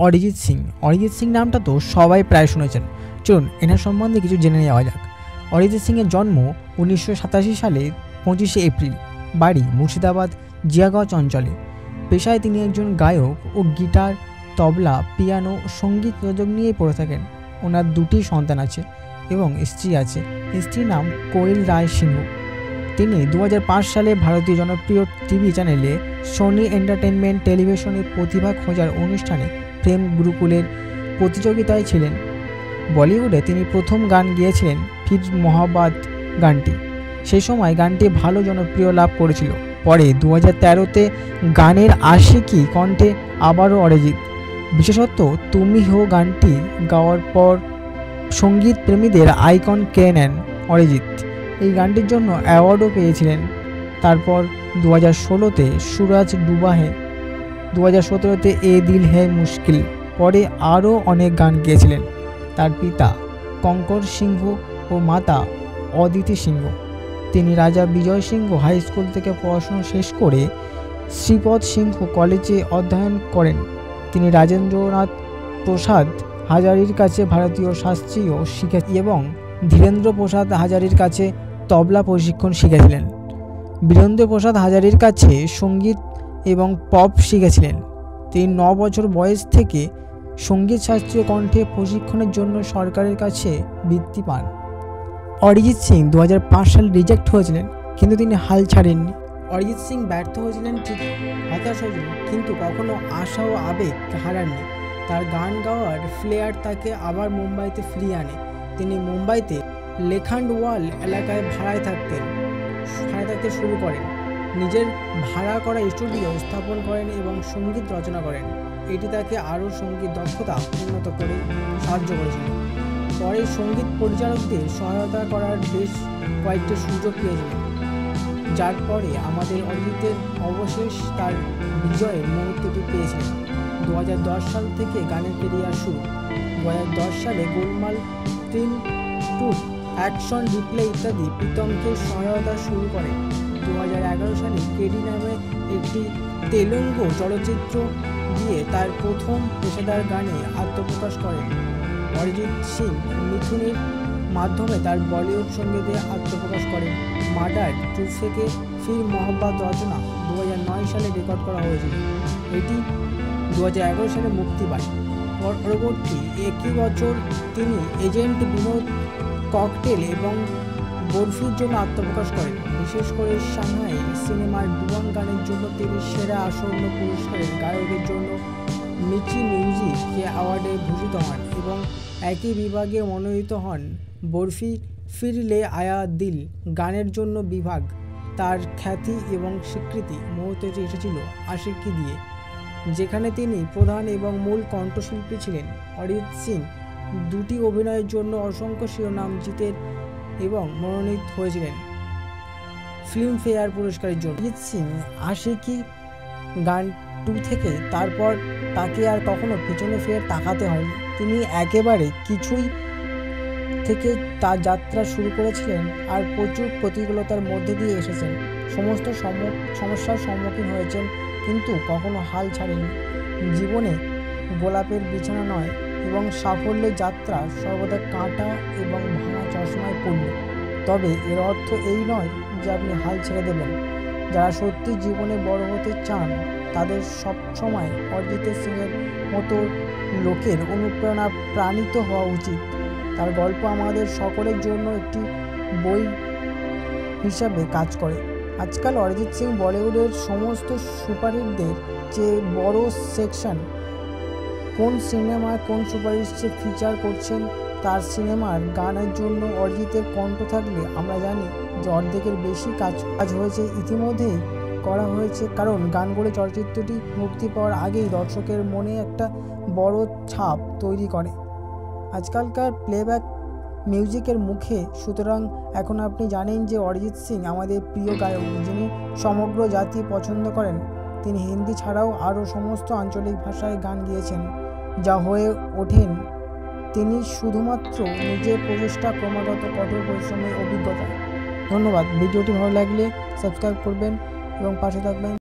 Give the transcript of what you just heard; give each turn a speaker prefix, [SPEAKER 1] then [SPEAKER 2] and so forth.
[SPEAKER 1] অরিজিৎ সিং। অরিজিৎ সিং নামটা তো সবাই প্রায় শুনেছেন। চলুন এনার সম্বন্ধে কিছু জেনে নেওয়া যাক। অরিজিৎ সিংয়ের জন্ম 1987 সালে 25শে এপ্রিল। বাড়ি মুর্শিদাবাদ জিয়াগঞ্জ অঞ্চলে। পেশায় তিনি একজন গায়ক ও গিটার, তবলা, পিয়ানো, সঙ্গীত প্রযোজক নিয়েই পড়ে থাকেন। ওনার দুটি সন্তান আছে এবং স্ত্রী আছে। স্ত্রীর নাম কোয়েল রায় সিংহ। তিনি 2005 সালে ভারতীয় জনপ্রিয় টিভি চ্যানেলে সোনি এন্টারটেনমেন্ট টেলিভিশনের প্রতিভা খোঁজার অনুষ্ঠানে প্রেম গুরুকুলের প্রতিযোগিতায় ছিলেন। বলিউডে তিনি প্রথম গান গেয়েছিলেন ফির মোহাব্বত গানটি। সেই সময় গানটি ভালো জনপ্রিয় লাভ করেছিল। পরে 2013-তে গানের আশিকি কণ্ঠে আবারও অরিজিৎ। বিশেষত তুমি হো গানটি গাওয়ার পর সঙ্গীত প্রেমীদের আইকন কেড়ে নেন অরিজিৎ। এই গানটির জন্য অ্যাওয়ার্ডও পেয়েছিলেন। তারপর 2016-তে সুরজ ডুবা হে, 2017-তে এ দিল হে মুশকিল, পরে আরও অনেক গান গেয়েছিলেন। তার পিতা কঙ্কর সিংহ ও মাতা অদিতি সিংহ। তিনি রাজা বিজয় সিংহ হাই স্কুল থেকে পড়াশোনা শেষ করে শ্রীপদ সিংহ কলেজে অধ্যয়ন করেন। তিনি রাজেন্দ্রনাথ প্রসাদ হাজারির কাছে ভারতীয় শাস্ত্রীয় শিখে এবং ধীরেন্দ্র প্রসাদ হাজারির কাছে তবলা প্রশিক্ষণ শিখেছিলেন। বীরেন্দ্র প্রসাদ হাজারির কাছে সঙ্গীত এবং পপ শিখেছিলেন। তিনি 9 বছর বয়স থেকে সঙ্গীত শাস্ত্রীয় কণ্ঠে প্রশিক্ষণের জন্য সরকারের কাছে বৃত্তি পান। অরিজিৎ সিং 2005 সালে রিজেক্ট হয়েছিলেন, কিন্তু তিনি হাল ছাড়েননি। অরিজিৎ সিং ব্যর্থ হয়েছিলেন ঠিক, হতাশ হয়েছিলেন, কিন্তু কখনো আশা ও আবেগ হারাননি। তার গান গাওয়ার ফ্লেয়ার তাকে আবার মুম্বাইতে ফিরিয়ে আনে। তিনি মুম্বাইতে লেখান্ডওয়াল এলাকায় ভাড়ায় থাকতে শুরু করেন। নিজের ভাড়া করা স্টুডিও স্থাপন করেন এবং সঙ্গীত রচনা করেন। এটি তাকে আরও সঙ্গীত দক্ষতা উন্নত করে সাহায্য করেছিল। পরে সঙ্গীত পরিচালকদের সহায়তা করার বেশ কয়েকটি সুযোগ পেয়েছিলেন, যার পরে আমাদের অরিজিতের অবশেষ তার বিজয়ের মুহূর্তটি পেয়েছিলেন। 2010 সাল থেকে গানের কেরিয়ার শুরু। 2010 সালে গোলমাল 3, 2, অ্যাকশন রিপ্লে ইত্যাদি প্রীতমকে সহায়তা শুরু করেন। 2011 সালে কেডি নামে একটি তেলুগু চলচ্চিত্র দিয়ে তার প্রথম পেশাদার গানে আত্মপ্রকাশ করেন। অরিজিৎ সিং মিথুনের মাধ্যমে তার বলিউড সঙ্গীতে আত্মপ্রকাশ করেন। মার্ডার 2 থেকে ফির মোহাব্বত রচনা 2009 সালে রেকর্ড করা হয়েছিল। এটি 2011 সালে মুক্তি পায়। পরবর্তী একই বছর তিনি এজেন্ট বিনোদ ককটেল এবং বরফির জন্য আত্মপ্রকাশ করেন। বিশেষ করে সাংহাই সিনেমার ডুয়ান গানের জন্য তিনি সেরা আসন্ন পুরস্কারের গায়কের জন্য মিচি মিউজিক অ্যাওয়ার্ডে ভূষিত হন এবং একই বিভাগে মনোনীত হন। বরফি ফির লে আয়া দিল গানের জন্য বিভাগ। তার খ্যাতি এবং স্বীকৃতি মুহূর্তটি এসেছিল আশিকি দিয়ে, যেখানে তিনি প্রধান এবং মূল কণ্ঠশিল্পী ছিলেন। অরিজিৎ সিং দুটি অভিনয়ের জন্য অসংখ্য শিরোনাম জিতেন এবং মনোনীত হয়েছিলেন ফিল্মফেয়ার পুরস্কারের জন্য। অরিজিৎ সিং আশিকি গান 2 থেকে তারপর তাকে আর কখনো পিছনে ফিরে তাকাতে হয়নি। তিনি একেবারে কিছুই থেকে তার যাত্রা শুরু করেছিলেন আর প্রচুর প্রতিকূলতার মধ্যে দিয়ে এসেছেন। সমস্ত সমস্যার সম্মুখীন হয়েছেন, কিন্তু কখনো হাল ছাড়েননি। জীবনে গোলাপের বিছানা নয় এবং সাফল্যের যাত্রা সর্বদা কাঁটা এবং ভাঙা চশমায় পূর্ণ। তবে এর অর্থ এই নয় যে আপনি হাল ছেড়ে দেবেন। যারা সত্যি জীবনে বড় হতে চান তাদের সবসময় অরিজিৎ সিংয়ের মতো লোকের অনুপ্রেরণা প্রাণিত হওয়া উচিত। তার গল্প আমাদের সকলের জন্য একটি বই হিসাবে কাজ করে। আজকাল অরিজিৎ সিং বলিউডের সমস্ত সুপারহিটদের চেয়ে বড় সেকশন কোন সিনেমা কোন সুপারহিটকে ফিচার করছেন তার সিনেমার গানের জন্য অরিজিতের কণ্ঠ থাকলে আমরা জানি যে অর্ধেকের বেশি কাজ হয়েছে ইতিমধ্যেই করা হয়েছে, কারণ গানগুলো চলচ্চিত্রটি মুক্তি পাওয়ার আগেই দর্শকের মনে একটা বড় ছাপ তৈরি করে আজকালকার প্লেব্যাক মিউজিকের মুখে। সুতরাং এখন আপনি জানেন যে অরিজিৎ সিং আমাদের প্রিয় গায়ক, যিনি সমগ্র জাতি পছন্দ করেন। তিনি হিন্দি ছাড়াও আরও সমস্ত আঞ্চলিক ভাষায় গান গেয়েছেন, যা হয়ে ওঠেন তিনি শুধুমাত্র নিজের প্রচেষ্টা, ক্রমাগত কঠোর পরিশ্রমের অভিজ্ঞতা। ধন্যবাদ। ভিডিওটি ভালো লাগলে সাবস্ক্রাইব করবেন এবং পাশে থাকবেন।